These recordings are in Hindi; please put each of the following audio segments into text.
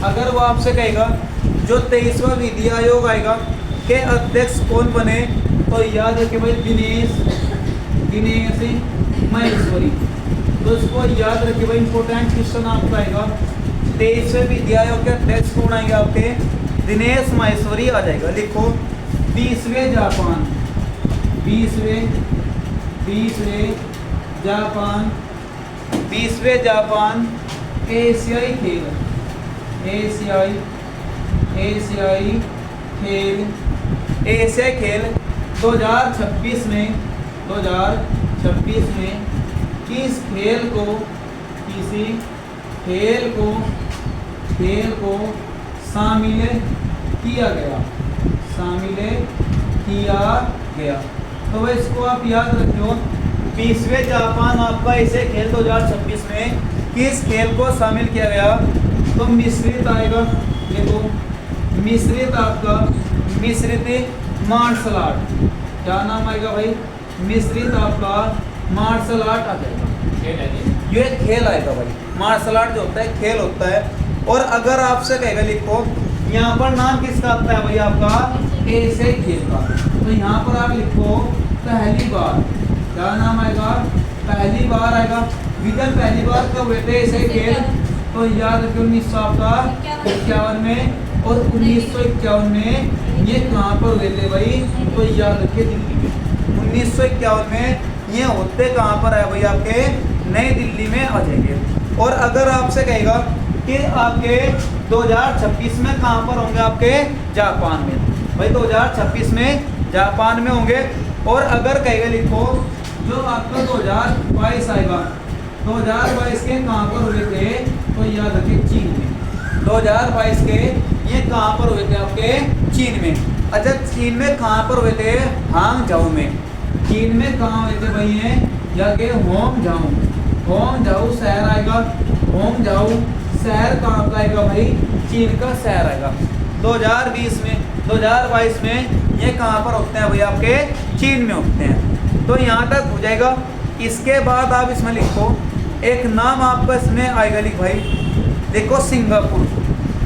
अगर वो आपसे कहेगा जो 23वां विधि आयोग आएगा के अध्यक्ष कौन बने, तो याद रखिए भाई दिनेश माहेश्वरी। तो इसको याद रखिए भाई, इंपॉर्टेंट क्वेश्चन आपका आएगा 23वें विधि आयोग के अध्यक्ष कौन आएंगे आपके, दिनेश माहेश्वरी आ जाएगा। लिखो 20वें जापान, 20वें जापान एशियाई खेल, एशियाई खेल 2026 में किस किसी खेल को शामिल किया गया। तो भाई इसको आप याद रखियो, 20वें जापान आपका एशियाई खेल 2026 में किस खेल को शामिल किया गया, तो मिश्रित आएगा। देखो मिश्रित आपका मार्शल आर्ट, क्या नाम आएगा भाई, मिश्रित आपका मार्शल आर्ट आ जाएगा। ये खेल आएगा भाई, मार्शल आर्ट जो होता है खेल होता है। और अगर आपसे कहेगा लिखो यहाँ पर नाम किसका आता है भाई आपका, एशियाई खेल का, तो यहाँ पर आप लिखो पहली बार, क्या नाम आएगा, पहली बार आएगा। विजन पहली बार कब हुए थे एशियाई खेल, तो याद रखिए 1951 में, और 1951 में ये कहाँ पर हुए थे भाई, तो याद रखिए दिल्ली में। 1951 में ये होते कहाँ पर है भाई, आपके नई दिल्ली में आ जाएंगे। और अगर आपसे कहेगा कि आपके 2026 में कहाँ पर होंगे, आपके जापान में भाई, 2026 में जापान में होंगे। और अगर कहेगा लिखो जो आपका 2022 आएगा, 2022 के कहाँ पर हुए थे, तो याद रखिए चीन में। 2022 के ये कहाँ पर हुए थे, आपके चीन में। अच्छा चीन में कहाँ पर हुए थे, हांगझाऊ में। चीन में कहाँ हुए थे भाई, ये जाके होंगझाऊ शहर आएगा। होंगझाऊ शहर कहाँ का आएगा भाई, चीन का शहर आएगा। 2022 में ये कहाँ पर होते हैं भाई, आपके चीन में होते हैं। तो यहाँ तक हो जाएगा। इसके बाद आप इसमें लिखो एक नाम आपका इसमें आएगा, लिख भाई देखो सिंगापुर।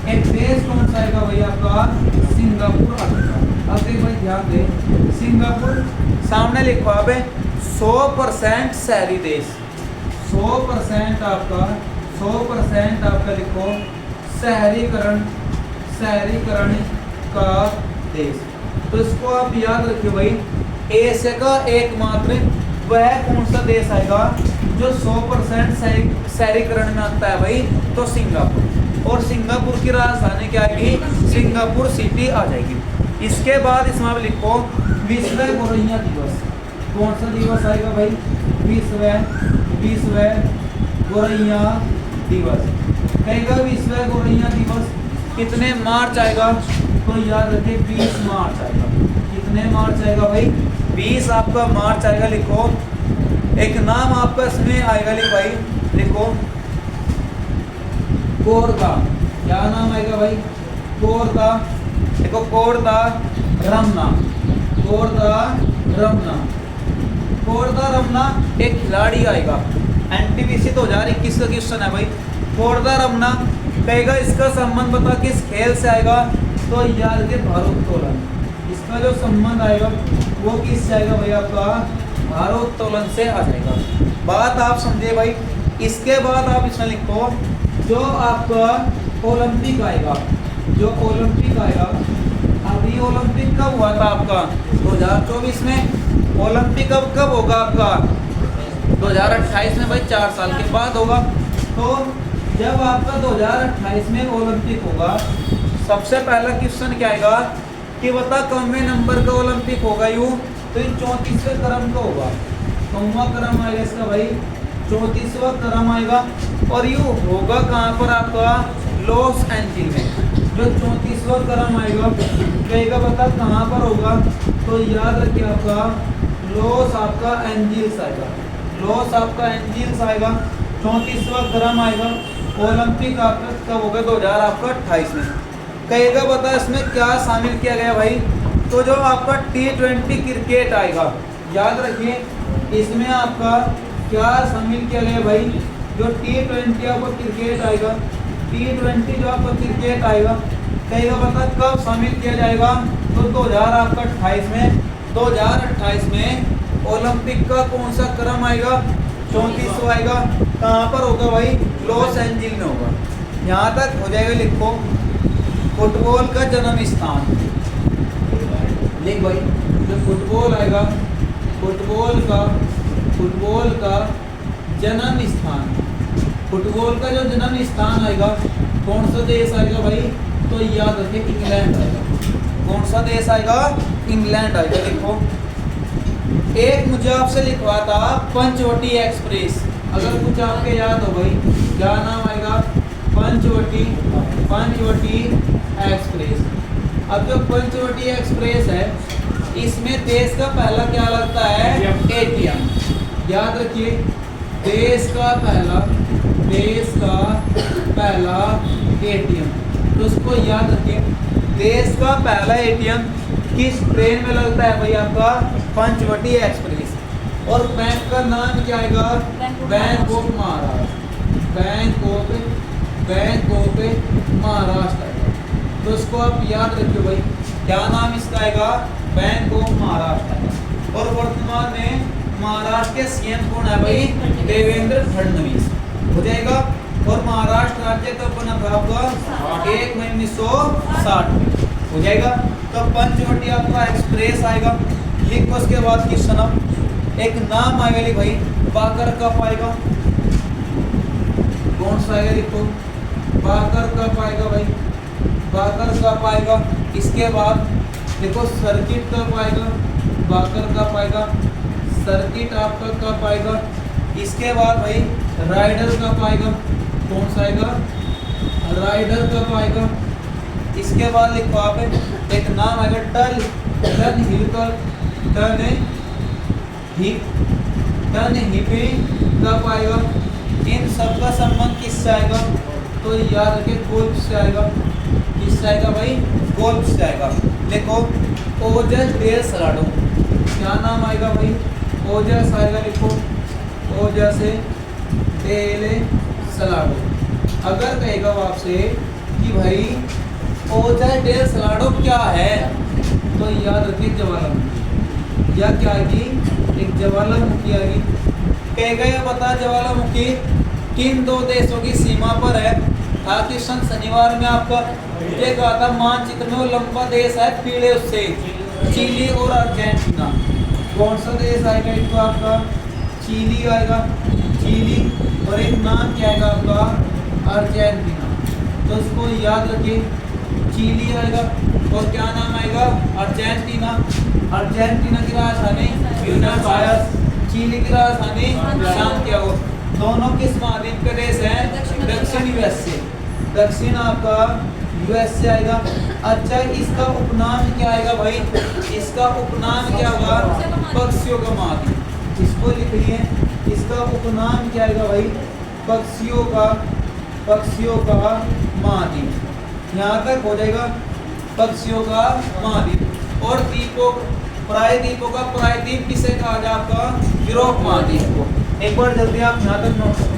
एक देश कौन सा आएगा भाई आपका, सिंगापुर आएगा। अब देखो भाई ध्यान दे, सिंगापुर सामने लिखो आप 100% शहरी देश, 100% आपका लिखो शहरीकरण का देश। तो इसको आप याद रखिए भाई, एशिया का एकमात्र वह कौन सा देश आएगा जो 100% शहरीकरण में आता है भाई, तो सिंगापुर। और सिंगापुर की राजधानी क्या आएगी, सिंगापुर सिटी आ जाएगी। इसके बाद इसमें आप लिखो विश्व गोरैया दिवस। कौन सा दिवस आएगा भाई, विश्व गोरैया दिवस। कहेगा विश्व गोरैया दिवस कितने मार्च आएगा, तो याद रखिए 20 मार्च आएगा। कितने मार्च आएगा भाई, 20 आपका मार्च आएगा। लिखो एक नाम आपका इसमें आएगा, लिख भाई लिखो कोरदा। क्या नाम आएगा भाई, कोरदा। देखो कोरदा रमना एक खिलाड़ी आएगा। एनटीपीसी 2021 का क्वेश्चन है भाई। कोरदा रमना कहेगा इसका संबंध बता किस खेल से आएगा, तो याद के भारोत्तोलन। इसका जो संबंध आएगा वो किससे आएगा भाई, आपका भारोत्तोलन से आ जाएगा। बात आप समझे भाई। इसके बाद आप इसमें लिखो जो आपका ओलंपिक आएगा, अभी ओलंपिक कब हुआ था आपका, 2024 में। ओलंपिक अब कब होगा आपका, 2028 में भाई, 4 साल के बाद होगा। तो जब आपका 2028 में ओलंपिक होगा, सबसे पहला क्वेश्चन क्या आएगा कि बता कौनवें नंबर का ओलंपिक होगा यूँ, तो ये 34वें क्रम का होगा। कौनवा क्रम आएगा इसका भाई, 34वां क्रम आएगा। और यूँ होगा कहाँ पर आपका, लॉस एंजिल्स में। जो 34वां क्रम आएगा कहेगा बता कहाँ पर होगा, तो याद रखिए आपका लॉस आपका एंजिल्स आएगा। 34वां क्रम आएगा। ओलंपिक आपका कब होगा, 2028 में। कहेगा बता इसमें क्या शामिल किया गया भाई, तो जो आपका T20 क्रिकेट आएगा। याद रखिए इसमें आपका क्या शामिल किया गया भाई, जो T20 आपका क्रिकेट आएगा T20 जो आपका क्रिकेट आएगा, कहेगा बता कब शामिल किया जाएगा, तो 2028 में 2028 में ओलंपिक का कौन सा क्रम आएगा, 34वां आएगा। कहाँ पर होगा भाई, लॉस एंजिल में होगा। यहाँ तक हो जाएगा, लिखो फुटबॉल का जन्म स्थान, लिख भाई जो फुटबॉल आएगा, फुटबॉल का जन्म स्थान, फुटबॉल का जो जन्म स्थान आएगा कौन सा देश आएगा भाई, तो याद रखिए इंग्लैंड आएगा। कौन सा देश आएगा, इंग्लैंड आएगा। देखो एक मुझे आपसे लिखवा था पंचवटी एक्सप्रेस, अगर कुछ आपके याद हो भाई क्या नाम आएगा, पंचवटी एक्सप्रेस। अब जो पंचवटी एक्सप्रेस है इसमें देश का पहला क्या लगता है, एटीएम। याद रखिए देश का पहला एटीएम, तो उसको याद रखिए। देश का पहला एटीएम किस ट्रेन में लगता है भाई, आपका पंचवटी एक्सप्रेस। और बैंक का नाम क्या आएगा, bank of Maharashtra, bank of Maharashtra आएगा। तो उसको आप याद रखिए भाई, क्या नाम इसका आएगा, बैंक ऑफ महाराष्ट्र आएगा। और वर्तमान में महाराष्ट्र के सीएम कौन है भाई, देवेंद्र फडणवीस हो जाएगा। और महाराष्ट्र राज्य कब बना था आपका, 1 मई 1960 में हो जाएगा। तो पंचवटी आपका एक्सप्रेस आएगा। लिखो उसके बाद क्वेश्चन, एक नाम आएगा, लिख भाई बाकर कप आएगा, कौन सा आएगा, लिखो बाकर कप आएगा भाई, बाकर कप आएगा। इसके बाद देखो सर्किट कप आएगा, बाकर कप आएगा, सर्किट आपका कप आएगा। इसके बाद भाई राइडर कप आएगा, कौन सा आएगा, राइडर कप आएगा। इसके बाद लिखो आप एक नाम आएगा टर्न हिल कप, टर्न हिपिंग कप आएगा। इन सब का संबंध किससे आएगा, तो याद रखिए गोल्फ से आएगा। किससे आएगा भाई, गोल्फ से आएगा। देखो ओजस डेल सलाडो, क्या नाम आएगा भाई, ओजस आएगा। लिखो ओजस डेल सलाडो। अगर कहेगा वो आपसे कि भाई ओजस डेल सलाडो क्या है, तो याद रखिए ज्वालामुखी, या क्या आएगी, एक ज्वालामुखी आएगी। कहेगा ये बता ज्वालामुखी किन दो देशों की सीमा पर है। ताकि शनिवार में आपका ये कहा था मानचित्र में, वो लंबा देश है पीले उससे, चिली और अर्जेंटीना। कौन सा देश आएगा, एक तो आपका चिली आएगा, चिली, और एक नाम क्या आएगा आपका, अर्जेंटीना। तो उसको याद रखिए, चिली आएगा और क्या नाम आएगा, अर्जेंटीना। अर्जेंटीना की राजधानी ब्यूनस आयर्स, चिली की राजधानी सैंटियागो। दोनों किस महाद्वीप के देश हैं, दक्षिण यूएसए, दक्षिण आपका यूएसए आएगा। अच्छा इसका उपनाम क्या आएगा भाई, इसका उपनाम क्या होगा, पक्षियों का महाद्वीप। इसको लिख लिए, इसका उपनाम क्या आएगा भाई, पक्षियों का महाद्वीप। यहाँ तक हो जाएगा पक्षियों का महाद्वीप। और द्वीपों, प्रायद्वीपों का प्रायद्वीप किसे कहा जाए, आपका यूरोप महाद्वीप को। एक बार जल्दी आप यहाँ तक नोट करें।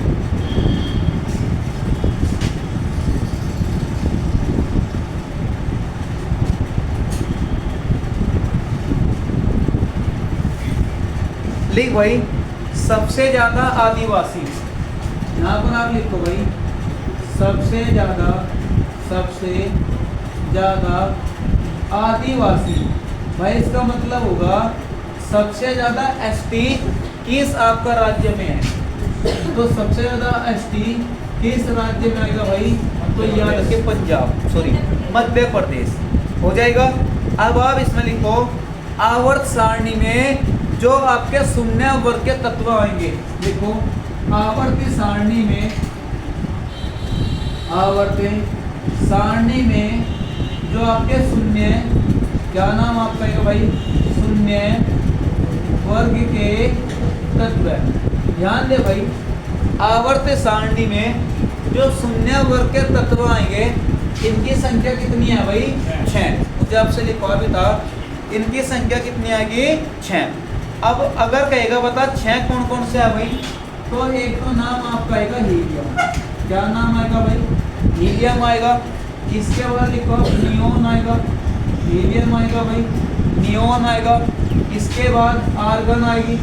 लिख भाई सबसे ज्यादा आदिवासी, यहाँ पर आप लिखो भाई सबसे ज्यादा आदिवासी। भाई इसका मतलब होगा सबसे ज्यादा एसटी किस आपका राज्य में है। तो सबसे ज्यादा एसटी किस राज्य में आएगा भाई, तो याद रखिए पंजाब, सॉरी मध्य प्रदेश हो जाएगा। अब आप इसमें लिखो आवर्त सारणी में जो आपके शून्य वर्ग के तत्व आएंगे। देखो आवर्ती सारणी में जो आपके शून्य, क्या नाम आपका है भाई, शून्य वर्ग के तत्व है। ध्यान दे भाई आवर्त सारणी में जो शून्य वर्ग के तत्व आएंगे इनकी संख्या कितनी है भाई, 6। मुझे आपसे लिखवा भी था, इनकी संख्या कितनी आएगी, 6। अब अगर कहेगा बता 6 कौन कौन से है भाई, तो एक तो नाम आपका आएगा हीलियम। क्या नाम आएगा भाई, हीलियम आएगा। इसके बाद लिखो नियोन आएगा, हीलियम आएगा भाई, नियोन आएगा। इसके बाद आर्गन आएगी,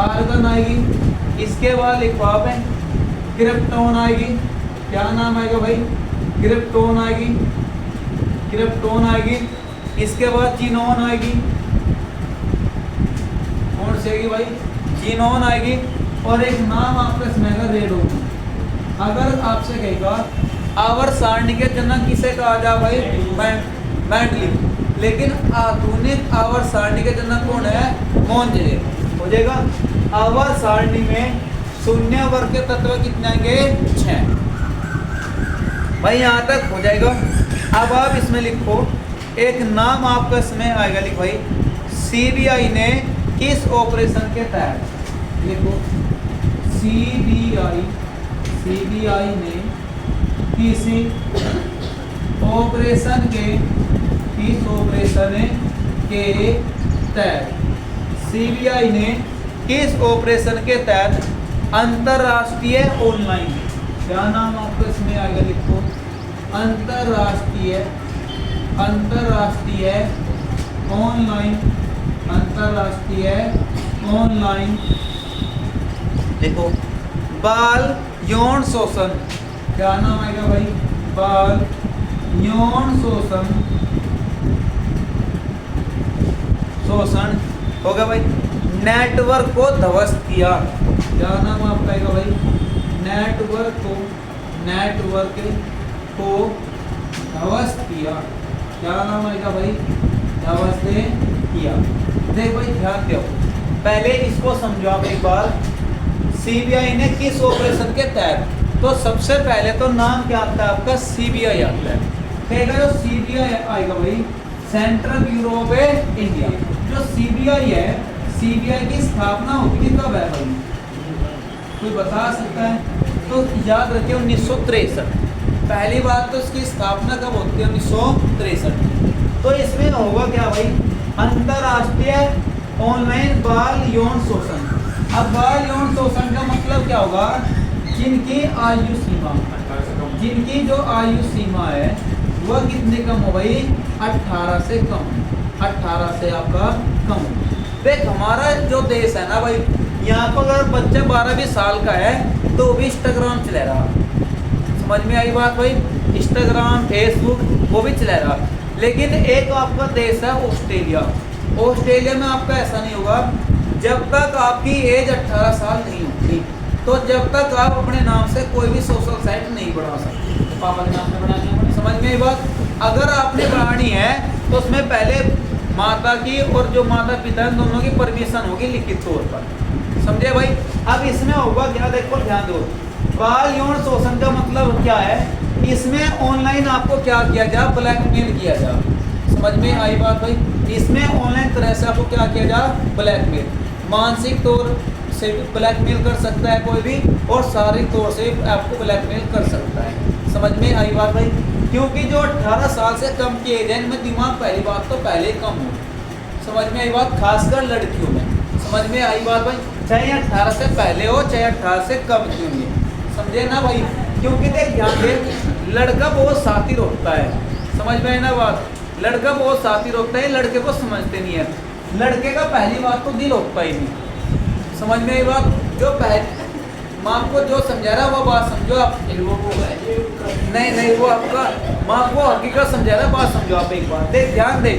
आर्गन आएगी। इसके बाद लिखो आप क्रिप्टोन आएगी। क्या नाम आएगा भाई? क्रिप्टोन आएगी, क्रिप्टोन आएगी। इसके बाद जीनोन आएगी। कौन सी आएगी भाई? जीनोन आएगी। और एक नाम आपका इसमें आएगा रेडोन। अगर आपसे कहेगा आवर्त सारणी के जनक किसे कहा जा भाई? मेंडलीव। लेकिन आधुनिक आवर्त सारणी के जनक कौन है? मोंजलेव। हो जाएगा। आवर्त सारणी में शून्य वर्ग के तत्व कितने आएंगे? 6 भाई, यहाँ तक हो जाएगा। अब आप इसमें लिखो एक नाम आपका इसमें आएगा, लिख भाई सीबीआई ने किस ऑपरेशन के तहत, लिखो सीबीआई, सीबीआई ने किसी ऑपरेशन के, किस ऑपरेशन के तहत, सीबीआई ने किस ऑपरेशन के तहत अंतरराष्ट्रीय ऑनलाइन, क्या नाम आपको इसमें आएगा? लिखो अंतरराष्ट्रीय, अंतरराष्ट्रीय ऑनलाइन, अंतरराष्ट्रीय ऑनलाइन, देखो बाल यौन शोषण, क्या नाम आएगा भाई? बाल यौन शोषण, शोषण होगा भाई। नेटवर्क को ध्वस्त किया, क्या नाम आपका आएगा भाई? नेटवर्क को, नेटवर्क को ध्वस्त किया, क्या नाम आएगा भाई? ध्वस्त किया। देख भाई ध्यान दो, पहले इसको समझो आप एक बार। सीबीआई ने किस ऑपरेशन के तहत, तो सबसे पहले तो नाम क्या आता है आपका? सीबीआई आता है। कहेगा जो सीबीआई आएगा भाई सेंट्रल ब्यूरो ऑफ इंडिया। जो सीबीआई है, सीबीआई की स्थापना होती कब है भाई? कोई बता सकता है? तो याद रखिए 1963। पहली बात तो इसकी स्थापना कब होती है? 1963। तो इसमें होगा क्या भाई? अंतरराष्ट्रीय ऑनलाइन बाल यौन शोषण। अब बाल यौन शोषण का मतलब क्या होगा? जिनकी आयु सीमा, जिनकी जो आयु सीमा है वह कितने कम हो भाई? 18 से कम, 18 से आपका कम। देख हमारा जो देश है ना भाई, यहाँ पर अगर बच्चा 12-20 साल का है तो भी इंस्टाग्राम चला रहा, समझ में आई बात भाई? इंस्टाग्राम, फेसबुक वो भी चला रहा। लेकिन एक आपका देश है ऑस्ट्रेलिया। ऑस्ट्रेलिया में आपका ऐसा नहीं होगा, जब तक आपकी एज 18 साल नहीं होती तो जब तक आप अपने नाम से कोई भी सोशल साइट नहीं बना सकते। तो पापा के नाम से बनानी है, समझ में आई बात? अगर आपने बनानी है तो उसमें पहले माता की और जो माता पिता हैं दोनों की परमिशन होगी लिखित तौर पर, समझे भाई? अब इसमें होगा क्या, देखो ध्यान दो। बाल यौन शोषण का मतलब क्या है? इसमें ऑनलाइन आपको क्या किया जा? ब्लैकमेल किया जा। समझ में आई बात भाई? इसमें ऑनलाइन तरह से आपको क्या किया जा? ब्लैकमेल। मानसिक तौर से ब्लैकमेल कर सकता है कोई भी, और शारीरिक तौर से आपको ब्लैकमेल कर सकता है। समझ में आई बात भाई? क्योंकि जो 18 साल से कम की एज है इनमें दिमाग पहली बात तो पहले कम हो, समझ में आई बात? खासकर लड़कियों में, समझ में आई बात भाई? चाहे 18 से पहले हो चाहे 18 से कम की होंगे, समझे ना भाई? क्योंकि देख ध्यान दे, लड़का बहुत शातिर होता है, समझ में आई ना बात? लड़का बहुत शातिर होता है, लड़के को समझते नहीं है। लड़के का पहली बात तो दिल होता ही नहीं, समझ में आई बात? जो पहले माँ को जो समझा रहा वो बात समझो आप, नहीं वो आपका माँ को हकीकत समझा रहा, बात समझो आप एक बार। देख ध्यान दे,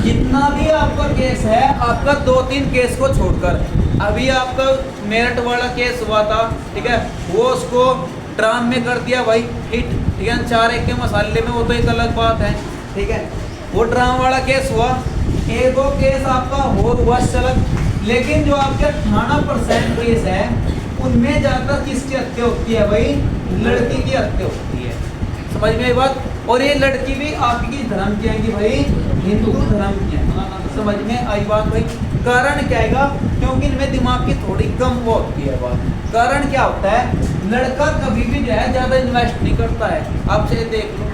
जितना भी आपका केस है, आपका 2-3 केस को छोड़कर, अभी आपका मेरठ वाला केस हुआ था, ठीक है, वो उसको ड्राम में कर दिया भाई हिट, ठीक है, 4-1 के मसाले में, वो तो एक अलग बात है, ठीक है, वो ड्राम वाला केस हुआ। 1-2 केस आपका और हुआ चलत, लेकिन जो आपके 18% केस है उनमें ज़्यादातर किसकी हत्या होती है भाई? लड़की की हत्या होती है, समझ में आई बात? और ये लड़की भी आपकी धर्म की आएगी भाई, हिंदू धर्म की है, समझ में आई बात भाई? कारण क्या आएगा? क्योंकि इनमें दिमाग की थोड़ी कम वो होती है बात। कारण क्या होता है? लड़का कभी भी जो है ज़्यादा इन्वेस्ट नहीं करता है, आपसे देख लो,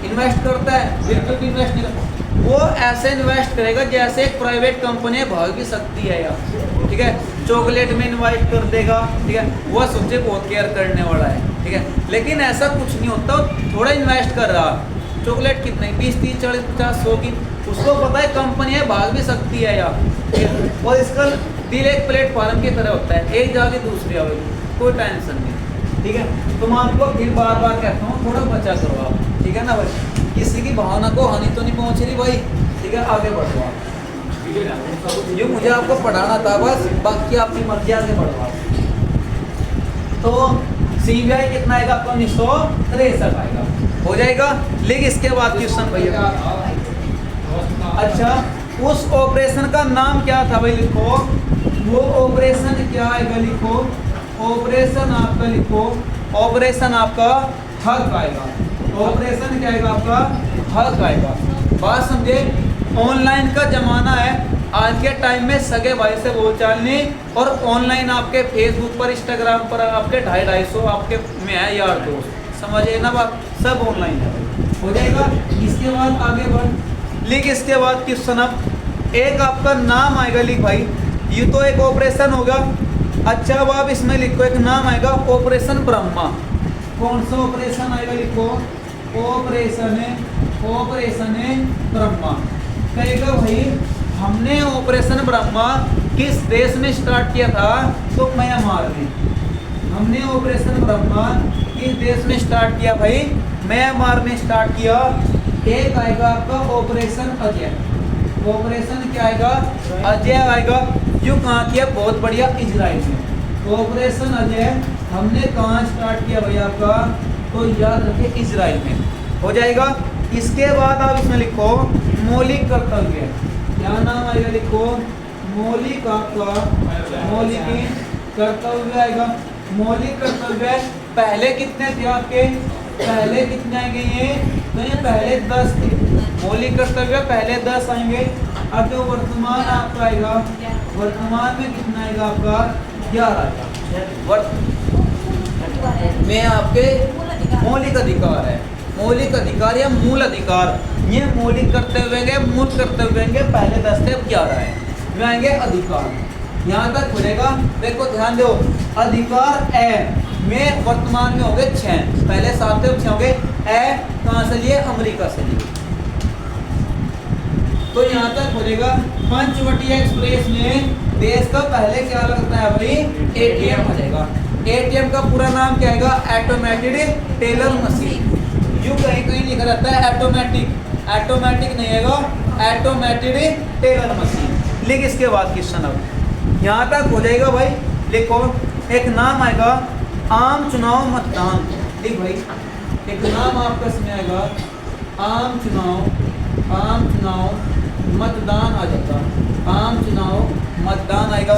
इन्वेस्ट करता है? बिल्कुल भी इन्वेस्ट नहीं करता। वो ऐसे इन्वेस्ट करेगा जैसे एक प्राइवेट कंपनी भाग भी सकती है यार, ठीक है, चॉकलेट में इन्वेस्ट कर देगा, ठीक है, वो सोचे बहुत केयर करने वाला है, ठीक है। लेकिन ऐसा कुछ नहीं होता, थोड़ा इन्वेस्ट कर रहा, चॉकलेट कितने 20, 30, 40, 50, 100 की, उसको पता है कंपनी है भाग भी सकती है यार, और इसका दिल एक प्लेटफॉर्म की तरह होता है, एक जाके दूसरी आवेगी, कोई टेंशन नहीं, ठीक है। तो मैं आपको फिर बार बार कहता हूँ थोड़ा बचा करो आप, ठीक है ना भाई, किसी की भावना को हानि तो नहीं पहुँच रही भाई, ठीक है, आगे बढ़ो आप, जो मुझे आपको पढ़ाना था बस, बाकी आपकी मर्जी, आगे बढ़ो आप। तो CBI कितना आएगा आपको 1963 आएगा, हो जाएगा। लेकिन इसके बाद क्वेश्चन भैया, अच्छा उस ऑपरेशन का नाम क्या था भाई, लिखो वो ऑपरेशन क्या आएगा, लिखो ऑपरेशन आपका, लिखो ऑपरेशन आपका हक आएगा, ऑपरेशन क्या आएगा आपका हक आएगा। बात समझे, ऑनलाइन का जमाना है आज के टाइम में, सगे भाई से बोलचाल नहीं, और ऑनलाइन आपके फेसबुक पर, इंस्टाग्राम पर आपके 250-250 आपके में है यार दोस्त, समझे ना बात, सब ऑनलाइन है, हो जाएगा। इसके बाद आगे बढ़, लिख इसके बाद क्वेश्चन, अब एक आपका नाम आएगा, लिख भाई, ये तो एक ऑपरेशन होगा, अच्छा अब आप इसमें लिखो एक नाम आएगा ऑपरेशन ब्रह्मा, कौन सा ऑपरेशन आएगा, लिखो ऑपरेशन ब्रह्मा। कहेगा भाई हमने ऑपरेशन ब्रह्मा किस देश में स्टार्ट किया था, तो म्यांमार में। हमने ऑपरेशन ब्रह्मा किस देश में स्टार्ट किया भाई, म्यांमार में स्टार्ट किया। एक आएगा आपका ऑपरेशन अजय, ऑपरेशन क्या आएगा अजय आएगा, जो कहाँ किया, बहुत बढ़िया, इजराइल में। ऑपरेशन अजय हमने कहाँ स्टार्ट किया भाई आपका, तो याद रखिए इजराइल में, हो जाएगा। इसके बाद आप इसमें लिखो मौलिक कर्तव्य, क्या नाम आएगा, लिखो मौलिक आपका, मौलिक कर्तव्य आएगा। मौलिक कर्तव्य पहले कितने थे आपके, पहले कितने आएंगे ये, तो ये पहले 10 थे, मौलिक कर्तव्य पहले 10 आएंगे। अब जो वर्तमान आपका आएगा, वर्तमान में कितना आएगा आपका 11 आएगा, में आपके मौलिक अधिकार है, मौलिक अधिकार या मूल अधिकार, ये मौलिक कर्तव्य, मूल कर्तव्य पहले 10 थे, अब 11 है, में आएंगे अधिकार, यहाँ तक खुलेगा। देखो ध्यान दो, अधिकार ए में वर्तमान में हो गए 6, पहले 7 थे, 6 हो गए। ए कहाँ से लिए, अमेरिका से लिए, तो यहाँ तक खुलेगा। पंचवटी एक्सप्रेस में देश का पहले क्या लगता है भाई, ATM हो जाएगा। ATM का पूरा नाम क्या आएगा, ऑटोमेटेड टेलर मशीन, यूँ कहीं कहीं लिखा रहता है ऑटोमेटिक, ऑटोमेटिक नहीं आएगा, ऑटोमेटेड टेलर मशीन। लिख इसके बाद क्वेश्चन, अब यहाँ तक हो जाएगा भाई। लिखो एक नाम आएगा आम चुनाव मतदान, लिख भाई एक नाम आपका इसमें आएगा आम चुनाव मतदान आ जाएगा, आम चुनाव मतदान आएगा।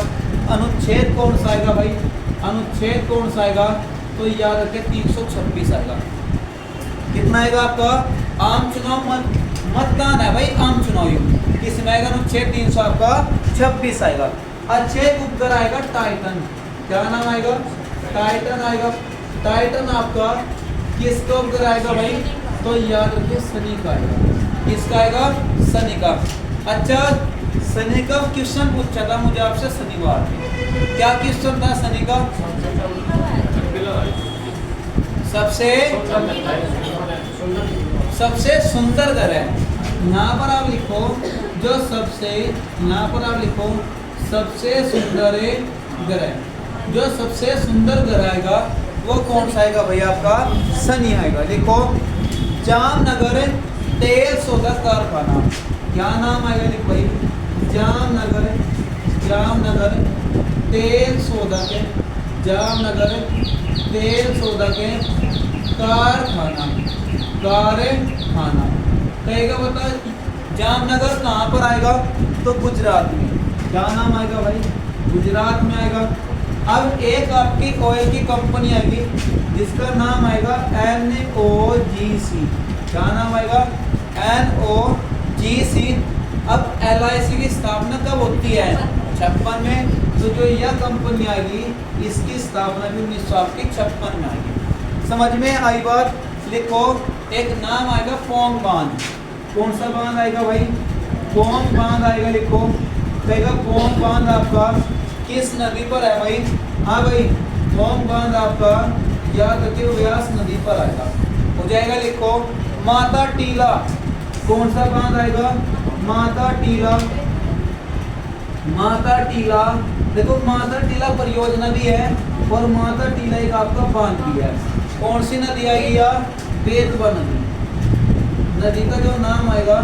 अनुच्छेद कौन सा आएगा भाई, अनुच्छेद कौन सा आएगा, तो याद रखिए 326 आएगा। कितना आएगा आपका, आम चुनाव मतदान है भाई, आम चुनाव युग, इसमें आएगा अनुच्छेद 326 आएगा। अच्छे उपग्रह आएगा टाइटन, क्या नाम आएगा, टाइटन आएगा। टाइटन आपका किसका उपग्रह आएगा भाई, तो याद रखिए शनि का आएगा, किसका आएगा, शनि का। अच्छा शनि का क्वेश्चन पूछा था मुझे आपसे शनिवार में, क्या क्वेश्चन था शनि का, सबसे सुंदर ग्रह, यहाँ पर आप लिखो जो सबसे, यहाँ पर आप लिखो सबसे सुंदर ग्रह, जो सबसे सुंदर ग्रह आएगा वो कौन सा आएगा भाई आपका, शनि आएगा। लिखो जामनगर तेल सौदा कारखाना, क्या नाम आएगा, लिख भाई जामनगर तेल सौदा के, जामनगर तेल सौदा के कारखाना कहेगा, बता जामनगर कहाँ पर आएगा, तो गुजरात में, क्या नाम आएगा भाई, गुजरात में आएगा। अब एक आपकी ऑयल की कंपनी आएगी जिसका नाम आएगा NOGC, क्या नाम आएगा, NOGC। अब LIC की स्थापना कब होती है, 56 में, तो जो यह कंपनी आएगी इसकी स्थापना भी 1956 में आएगी। समझ में आई बात। लिखो एक नाम आएगा पोंग बांध, कौन सा बांध आएगा भाई, पोंग बांध आएगा। लिखो कहेगा पोंग बांध आपका किस नदी पर है भाई, हाँ भाई पोंग बांध आपका याद रखिए व्यास नदी पर आएगा। हो जाएगा, लिखो माता टीला। कौन सा बांध आएगा? माता टीला। माता टीला, देखो माता टीला परियोजना भी है और माता टीला एक आपका बांध भी है। कौन सी नदी आएगी? या बेतवा नदी। नदी का जो नाम आएगा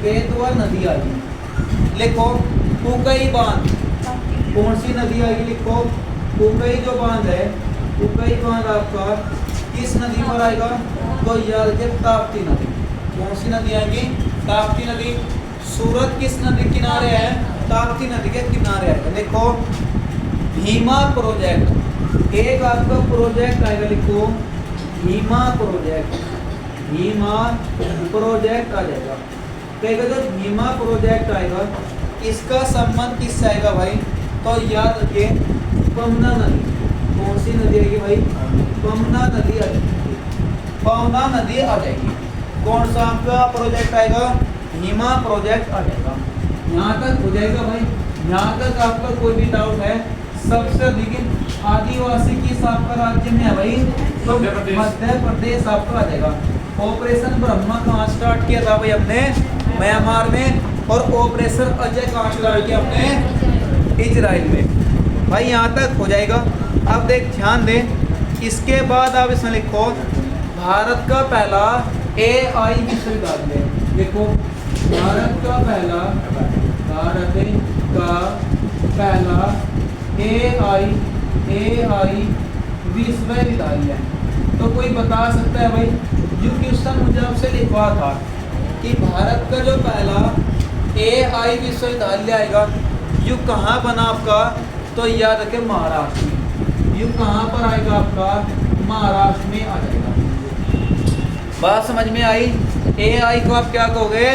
बेतवा नदी आएगी। लिखो कुकई बांध। कौन सी नदी आएगी? लिखो कुकई जो बांध है, कुकई बांध आपका किस नदी पर आएगा? तो याद रखिए ताप्ती नदी। कौन सी नदी आएगी? ताप्ती नदी। सूरत किस नदी किनारे है? ताप्ती नदी के किनारे आएगा। देखो भीमा प्रोजेक्ट, एक आपका प्रोजेक्ट आएगा। लिखो भीमा प्रोजेक्ट। भीमा प्रोजेक्ट आ जाएगा। कहेगा जो भीमा प्रोजेक्ट आएगा इसका संबंध किससे आएगा भाई? तो याद रखिए पमना नदी। कौन सी नदी आएगी भाई? पमना नदी आ जाएगी। पमना नदी आ जाएगी। कौन सा आपका प्रोजेक्ट आएगा? भीमा प्रोजेक्ट आ जाएगा। यहाँ तक हो जाएगा भाई। यहाँ तक आपका कोई भी डाउट है? सबसे अधिक आदिवासी किस आपका राज्य में है भाई? तो मध्य प्रदेश आपका आ जाएगा। ऑपरेशन ब्रह्मा कहाँ स्टार्ट किया था भाई? हमने म्यांमार में। और ऑपरेशन अजय कहाँ स्टार्ट किया? हमने इजराइल में। भाई यहाँ तक हो जाएगा। अब देख ध्यान दें, इसके बाद आप इसमें लिखो भारत का पहला AI विश्वविद्यालय। देखो भारत का पहला AI विश्वविद्यालय। तो कोई बता सकता है भाई? जो क्वेश्चन मुझे आपसे लिखवा था कि भारत का जो पहला AI विश्वविद्यालय आएगा यू कहाँ बना आपका? तो याद रखें महाराष्ट्र में। यू कहाँ पर आएगा आपका? महाराष्ट्र में आ जाएगा। बात समझ में आई? AI को आप क्या कहोगे?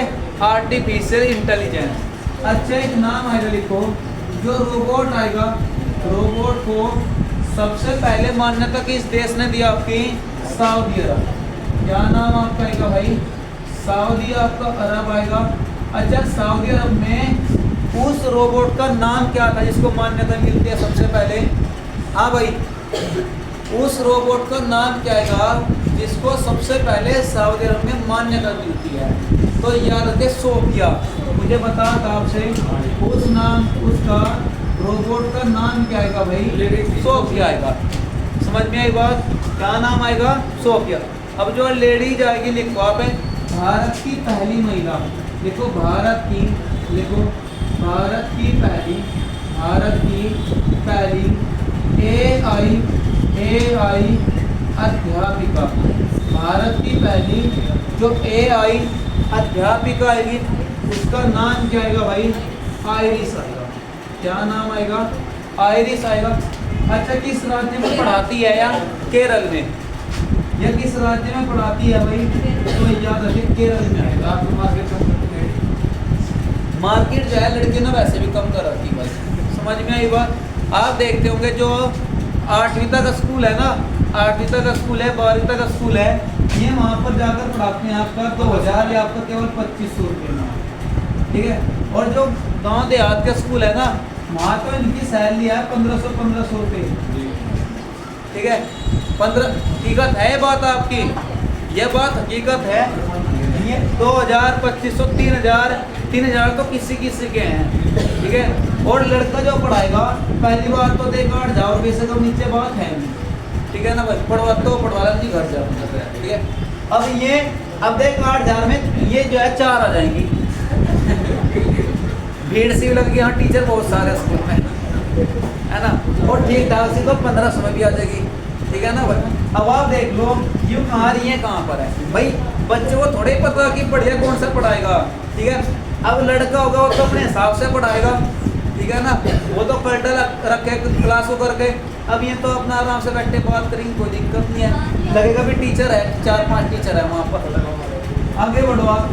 Artificial intelligence. अच्छा एक नाम आएगा, लिखो जो रोबोट आएगा। रोबोट को सबसे पहले मान्यता किस देश ने दिया? आपकी सऊदी अरब। क्या नाम आपका आएगा भाई? सऊदी आपका अरब आएगा। अच्छा सऊदी अरब में उस रोबोट का नाम क्या था जिसको मान्यता मिलती है सबसे पहले? हाँ भाई, उस रोबोट का नाम क्या आएगा जिसको सबसे पहले सऊदी अरब में मान्यता मिलती है? तो याद रखिए सोफिया। मुझे बता था आपसे उस नाम, उसका रोबोट का नाम क्या आएगा भाई? सोफिया आएगा। समझ में आई बात? क्या नाम आएगा? सोफिया। अब जो लेडीज आएगी लिखो आप, भारत की पहली महिला। लिखो भारत की, लिखो भारत की पहली AI अध्यापिका। भारत की पहली जो AI अध्यापिका आएगी उसका नाम क्या आएगा भाई? आयरिस आएगा। क्या नाम आएगा? आयरिस आएगा। अच्छा किस राज्य में पढ़ाती है? या केरल में। या किस राज्य में पढ़ाती है भाई? तो याद रखिए केरल में आएगा। आपको मार्केट जो है लड़के ना वैसे भी कम कर रखी भाई। समझ में आई बात? आप देखते होंगे जो 8वीं तक का स्कूल है ना, 8वीं तक का स्कूल है, 12वीं तक का स्कूल है, ये वहाँ पर जाकर पढ़ाते हैं आपका 2000 या आपका केवल 2500 रुपये में। ठीक है। और जो गांव देहात का स्कूल है ना, वहाँ तो इनकी सैलरी है 1500 रुपये। ठीक है, 15। हकीकत है बात आपकी, ये बात हकीकत है। ये 2000, 2500, 3000 तो किसी के हैं। ठीक है। और लड़का जो पढ़ाएगा पहली बार तो देखो 8000 रुपये से कम नीचे बात है नहीं। ठीक है ना भाई? पढ़वा नहीं घर जाओ। ठीक है। अब देख 8000 में ये जो है 4 आ जाएंगी। भीड़ सी लगी। हाँ टीचर बहुत सारे स्कूल में है ना। और ठीक ठाक से तो 1500 में भी आ जाएगी। ठीक है ना भाई? अब आप देख लो यूँ कहाँ रही है, कहाँ पर है भाई? बच्चे को थोड़े पता कि बढ़िया कौन सा पढ़ाएगा। ठीक है। अब लड़का होगा वो तो अपने हिसाब से पढ़ाएगा। ठीक है ना? वो तो पलटा रखे क्लास को करके। अब ये तो अपना आराम से बैठे बात करेंगे, कोई दिक्कत नहीं है। लगेगा भी टीचर है, 4-5 टीचर है वहाँ पर। आगे बढ़ो आप।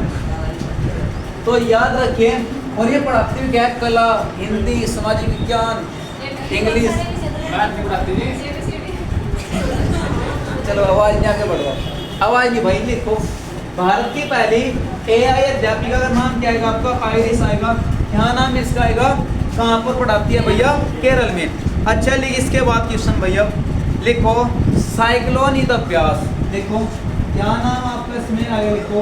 तो याद रखिए। और ये पढ़ाती हुई क्या? कला, हिंदी, सामाजिक विज्ञान, इंग्लिश। चलो आवाज़ नहीं, आगे बढ़ो। आवाज़ नहीं भाई। लिखो भारत की पहली AI अध्यापिका का नाम क्या आएगा आपका? आयरिस आएगा। क्या नाम इसका आएगा? कहाँ पर पढ़ाती है भैया? केरल में। अच्छा लिख इसके बाद क्वेश्चन भैया लिखो साइक्लोन युद्ध अभ्यास। देखो क्या नाम आपका इसमें आएगा, लिखो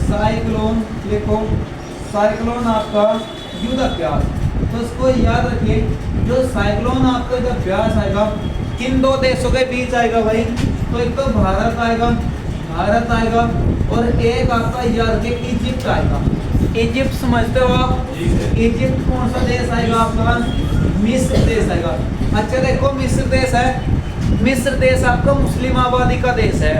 साइक्लोन, लिखो साइक्लोन आपका युद्ध अभ्यास। तो इसको याद रखिए, जो साइक्लोन आपका युद्ध अभ्यास आएगा किन दो देशों के बीच आएगा भाई, तो एक तो भारत आएगा, भारत आएगा, और एक आपका याद रखिए इजिप्ट आएगा। इजिप्ट समझते हो आप? इजिप्ट कौन सा देश आएगा आपका? मिस्र देश आएगा। अच्छा देखो मिस्र देश है, मिस्र देश आपका मुस्लिम आबादी का देश है।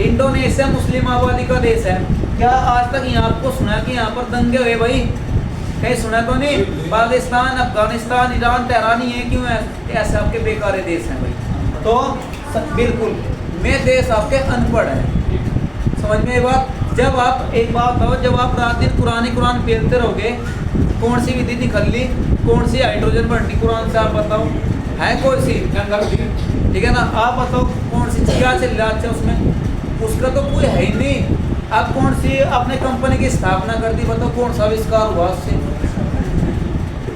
इंडोनेशिया मुस्लिम आबादी का देश है। क्या आज तक यहाँ आपको सुना कि यहाँ पर दंगे हुए भाई? कहीं सुना तो नहीं? पाकिस्तान, अफगानिस्तान, ईरान, तेहरान, ये क्यों है ऐसे आपके बेकार देश हैं भाई? तो बिल्कुल मैं देश आपके अनपढ़ है, समझ में ये बात? जब आप एक बात हो, जब आप रात दिन कुरान फेरते रहोगे, कौन सी विधि निकल ली, कौन सी हाइड्रोजन बनती कुरान से, आप बताओ है कौन सी? ठीक है ना, आप बताओ कौन सी क्या चल रहा है उसमें? उसका तो कोई है ही नहीं। आप कौन सी अपने कंपनी की स्थापना कर दी, बताओ कौन सा आविष्कार हुआ उससे?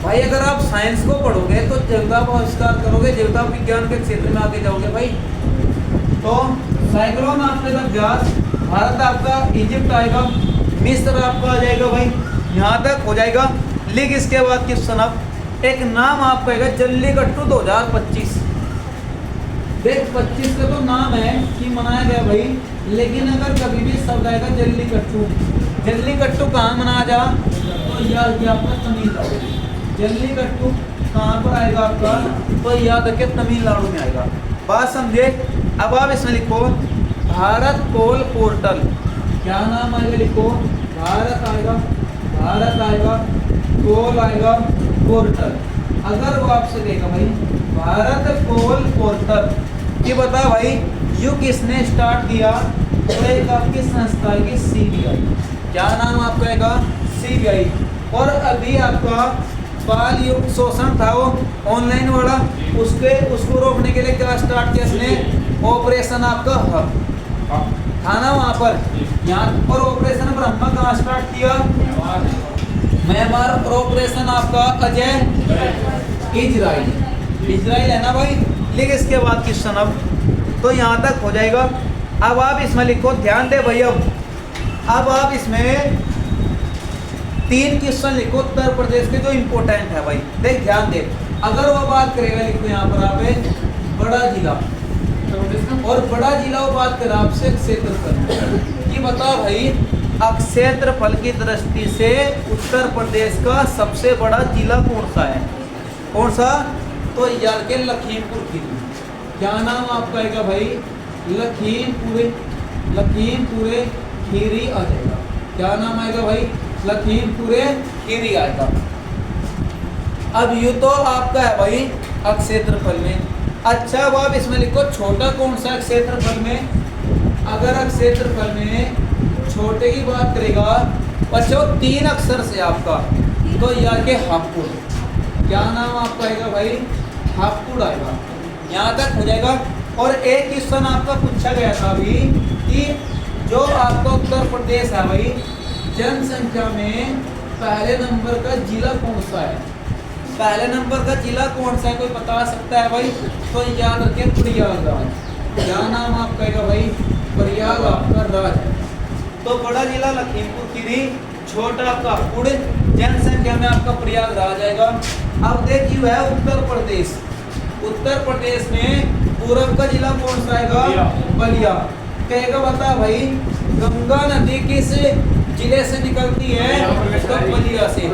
भाई अगर आप साइंस को पढ़ोगे तो जैवताप आविष्कार करोगे, जैवताप विज्ञान के क्षेत्र में आगे जाओगे भाई। तो साइक्लोन आपका अभ्यास, भारत आपका, इजिप्ट आएगा, मिस्र आपका आ जाएगा भाई, यहाँ तक हो जाएगा। लेकिन इसके बाद क्वेश्चन अब एक नाम आपका आएगा जल्लीकट्टू 2025। देख 25 का तो नाम है कि मनाया गया भाई, लेकिन अगर कभी भी शब्द आएगा जल्लीकट्टू, जल्लीकट्टू कहाँ मनाया जा, तो याद आपका तमिलनाडु। जल्लीकट्टू कहाँ पर आएगा आपका, तो याद रखिए तमिलनाडु में आएगा। बात समझे? अब आप इसमें लिखो भारत पोल पोर्टल। क्या नाम आएगा, लिखो भारत आएगा, भारत आएगा, पोल आएगा, पोर्टल। अगर वो आपसे देगा भाई भारत पोल पोर्टल, ये बता भाई यू किसने स्टार्ट किया, तो एक आपकी संस्था है सीबीआई। क्या नाम आपका आएगा? सीबीआई। और अभी आपका बाल युग शोषण था वो ऑनलाइन वाला, उसको रोकने के लिए क्या स्टार्ट किया इसने? ऑपरेशन आपका हब था ना वहाँ पर, यहाँ पर ऑपरेशन ब्रह्मा कहाँ स्टार्ट किया? म्यांमार। और ऑपरेशन आपका अजय इजराइल है ना भाई। लेकिन इसके बाद क्वेश्चन अब तो यहाँ तक हो जाएगा। अब आप इसमें लिखो, ध्यान दे भाई, अब आप इसमें 3 क्वेश्चन लिखो उत्तर प्रदेश के जो इम्पोर्टेंट है भाई। देख ध्यान दे, अगर वो बात करेगा, लिखो यहाँ पर आप बड़ा जिला, और बड़ा जिला वो बात कर आपसे क्षेत्रफल की, बताओ भाई क्षेत्रफल की दृष्टि से उत्तर प्रदेश का सबसे बड़ा जिला कौन सा है? कौन सा? तो यार के लखीमपुर खीरी। क्या नाम आपका आएगा भाई? लखीमपुर खीरी आ जाएगा। क्या नाम आएगा भाई? लखीमपुर खीरी आएगा। अब यू तो आपका है भाई क्षेत्रफल में। अच्छा अब आप इसमें लिखो छोटा कौन सा क्षेत्रफल में? अगर क्षेत्रफल में छोटे की बात करेगा, बच्चों 3 अक्षर से आपका, तो यार के हापुड़। क्या नाम आपका आएगा भाई? हापुड़ आएगा। यहाँ तक हो जाएगा। और एक क्वेश्चन आपका पूछा गया था अभी कि जो आपका उत्तर प्रदेश है भाई, जनसंख्या में पहले नंबर का जिला कौन सा है? पहले नंबर का जिला कौन सा है, कोई बता सकता है भाई? तो याद रखिए प्रयागराज। क्या नाम आपका आएगा भाई? प्रयाग आपका राज है। तो बड़ा जिला लखीमपुर खीरी, छोटा आपका हापुड़, जनसंख्या में आपका प्रयागराज आएगा। अब देखिए है उत्तर प्रदेश, उत्तर प्रदेश में पूर्व का जिला कौन सा आएगा? बलिया। कहेगा बता भाई गंगा नदी किस जिले से निकलती है? तो बलिया से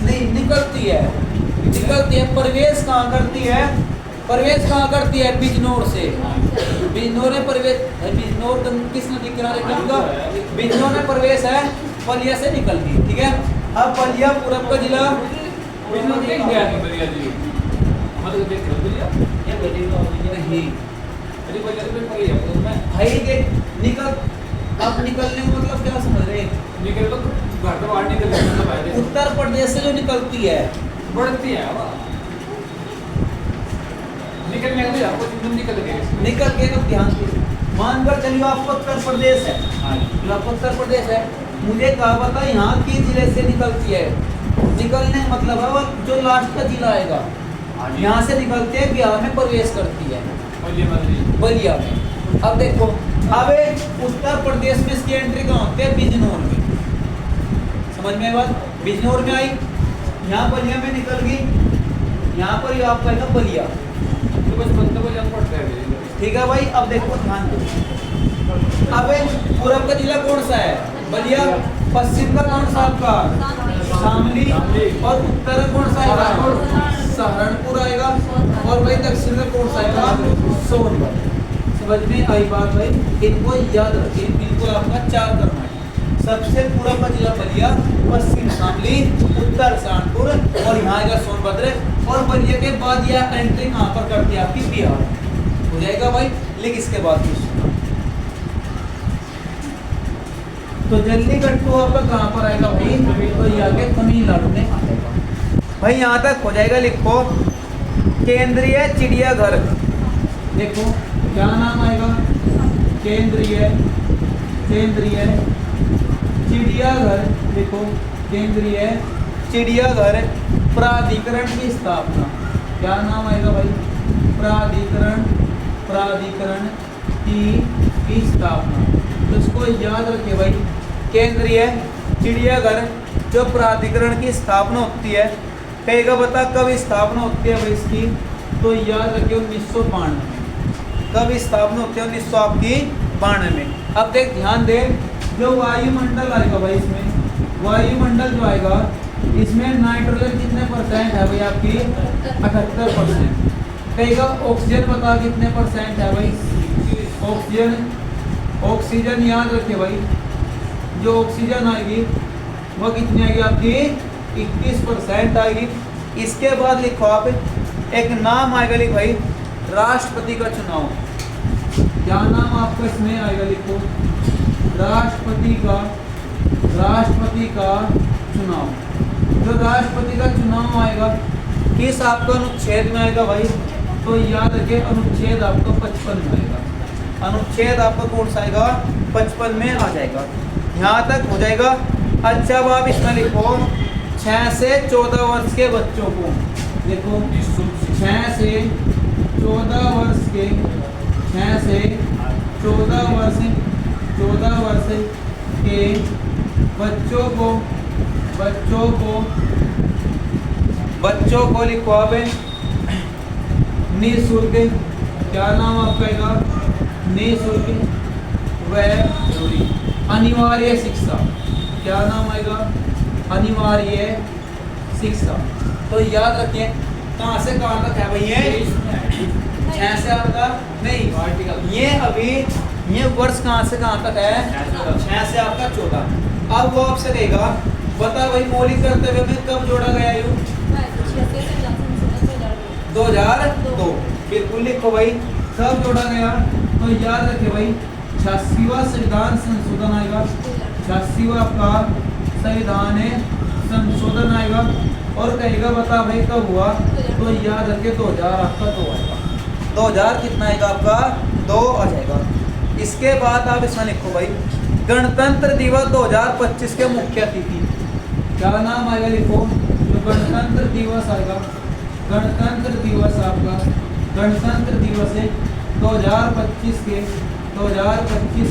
नहीं निकलती है, प्रवेश कहाँ करती है? प्रवेश कहाँ करती है? बिजनौर से। बिजनौर में प्रवेश, बिजनौर किस नदी किनारे गंगा, बिजनौर में प्रवेश है, बलिया से निकलती है। ठीक है, अब बलिया पूरब का जिला भाई देख निकल, अब निकलने का मतलब क्या समझ रहे? निकल तो घर से बाहर निकल, उत्तर प्रदेश से जो निकलती है, बढ़ती है निकलने के आपको निकल के तो ध्यान से मानकर चलिए आपको उत्तर प्रदेश है, आपको उत्तर प्रदेश है, मुझे कहा पता यहाँ की जिले से निकलती है। निकलने मतलब है वो जो लास्ट का जिला आएगा यहाँ से निकलते हैं, बिहार में प्रवेश करती है। बलिया में। अब देखो, अब उत्तर प्रदेश में इसकी एंट्री कहाँ होती है? बिजनौर में। समझ में आई बात? बिजनौर में आई, यहाँ बलिया में निकल गई, यहाँ पर ये आपका है बलिया। तो बस बंदे को जब पड़ता है। ठीक है भाई, अब देखो ध्यान दो। अब पूरब का जिला कौन सा है? बलिया। पश्चिम का कौन सा आपका? शामली। और उत्तर का कौन सा आएगा? सहारनपुर आएगा। और भाई दक्षिण का कौन सा आएगा? सोनभद्र। समझ में आई बात भाई? इनको याद रखिए, बिल्कुल आपका 4 करना है। सबसे पूरब का जिला बलिया, पश्चिम शामली, उत्तर सहारनपुर और यहाँ आएगा सोनभद्र। और बलिया के बाद यह एंट्री कहाँ पर करती है? आपकी बिहार हो जाएगा भाई। लेकिन इसके बाद तो जल्लीकट्टू आपका कहाँ पर आएगा भाई? तो ये आगे तमिलनाडु में आएगा भाई। यहाँ तक हो जाएगा। लिखो केंद्रीय चिड़ियाघर। देखो क्या नाम आएगा? केंद्रीय चिड़ियाघर। देखो केंद्रीय चिड़ियाघर प्राधिकरण की स्थापना। क्या नाम आएगा भाई? प्राधिकरण की स्थापना। तो इसको याद रखिए भाई, केंद्रीय चिड़ियाघर जो प्राधिकरण की स्थापना होती है, कहेगा बता कब स्थापना होती है भाई इसकी? तो याद रखिए 1992 में। कब स्थापना होती है? 1992 में। अब देख ध्यान दे, जो वायुमंडल आएगा भाई, इसमें वायुमंडल जो आएगा इसमें नाइट्रोजन कितने परसेंट है भाई? आपकी 78%। कहेगा ऑक्सीजन बता कितने परसेंट है भाई? ऑक्सीजन याद रखिए भाई, जो ऑक्सीजन आएगी वो कितनी आएगी? आपकी 21% आएगी। इसके बाद लिखो आप एक नाम आएगा, लिख भाई राष्ट्रपति का चुनाव। क्या नाम आपका इसमें आएगा? लिखो राष्ट्रपति का चुनाव। जो राष्ट्रपति का चुनाव आएगा किस आपका अनुच्छेद में आएगा भाई? तो याद रखिए अनुच्छेद आपका 55 में आएगा। अनुच्छेद आपका कौन सा आएगा? 55 में आ जाएगा। यहाँ तक हो जाएगा। अच्छा अब आप इसमें लिखो 6 से 14 वर्ष के बच्चों को। देखो 6 से 14 वर्ष के 6 से 14 वर्ष के बच्चों को लिखो अब निःशुल्क। क्या नाम आपका आएगा? निःशुल्क व अनिवार्य शिक्षा। क्या नाम आएगा? अनिवार्य शिक्षा। तो याद रखिए कहाँ से कहाँ तक है भाई? ये 6 से आपका नहीं, ये अभी ये वर्ष कहाँ से कहाँ तक है? 6 से आपका 14। अब वो आपसे कहेगा बता भाई मौलिक कर्तव्य में कब जोड़ा गया युग? 2002। बिल्कुल लिखो भाई कब जोड़ा गया? तो याद रखे भाई 86वां संविधान संशोधन आएगा। 86वां आपका संविधान संशोधन आएगा। और कहेगा बता भाई कब हुआ? तो याद रखे 2000 आपका 2 आएगा। 2000 कितना आएगा आपका? 2 आ जाएगा। इसके बाद आप इसमें लिखो भाई गणतंत्र दिवस 2025 के मुख्य अतिथि। क्या नाम आएगा? लिखो जो गणतंत्र दिवस आएगा, गणतंत्र दिवस आपका गणतंत्र दिवस है 2025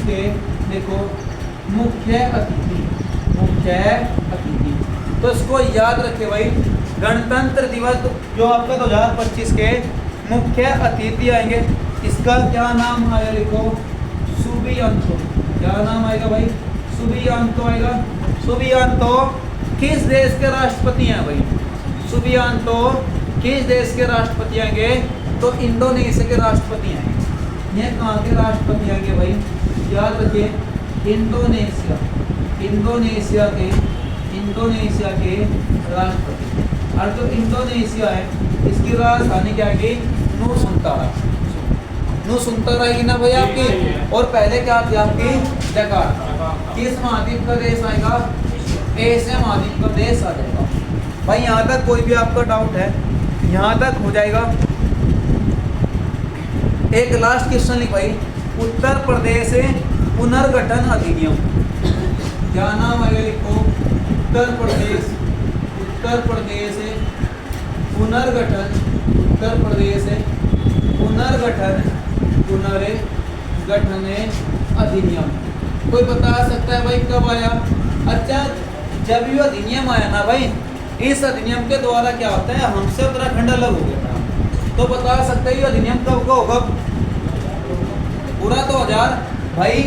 के देखो मुख्य अतिथि। तो इसको याद रखे भाई गणतंत्र दिवस जो आपका 2025 के मुख्य अतिथि आएंगे। इसका क्या नाम आएगा? लिखो सुबियांतो। क्या नाम आएगा भाई? सुबियांतो आएगा। सुबियांतो किस देश के राष्ट्रपति हैं भाई? सुबियांतो किस देश के राष्ट्रपति आएंगे? तो इंडोनेशिया के राष्ट्रपति आएंगे। ये कहाँ के राष्ट्रपति आएंगे भाई? याद रखिए इंडोनेशिया के राष्ट्रपति। और जो इंडोनेशिया है इसकी राजधानी क्या आएगी? नुसुंतारा आएगी ना भाई आपकी। और पहले क्या थी आपकी? जकार्ता। किस महाद्वीप का देश आएगा? एशिया महाद्वीप का देश आ जाएगा भाई। यहाँ तक कोई भी आपका डाउट है? यहाँ तक हो जाएगा। एक लास्ट क्वेश्चन लिख भाई उत्तर प्रदेश पुनर्गठन अधिनियम। क्या नाम आएगा? लिखो उत्तर प्रदेश पुनर्गठन पुनर्गठन अधिनियम। कोई बता सकता है भाई कब आया? अच्छा, जब ये अधिनियम आया ना भाई, इस अधिनियम के द्वारा क्या होता है, हमसे उत्तराखंड अलग हो गया था। तो बता सकते हैं ये अधिनियम कब का होगा? पूरा 2000 भाई।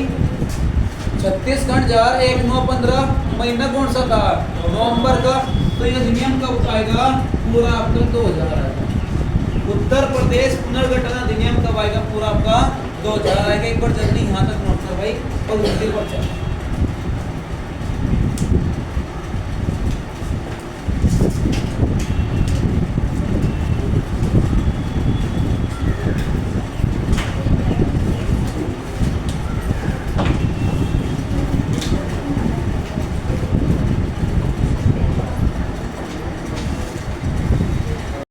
छत्तीसगढ़ जार 1915 महीना कौन सा था? नवंबर का। तो ये अधिनियम कब आएगा? पूरा आपका 2000 आएगा। उत्तर प्रदेश पुनर्गठन अधिनियम कब आएगा? पूरा आपका 2000 आएगा। एक बार जल्दी यहाँ तक नोट कर भाई और जल्दी पर चल।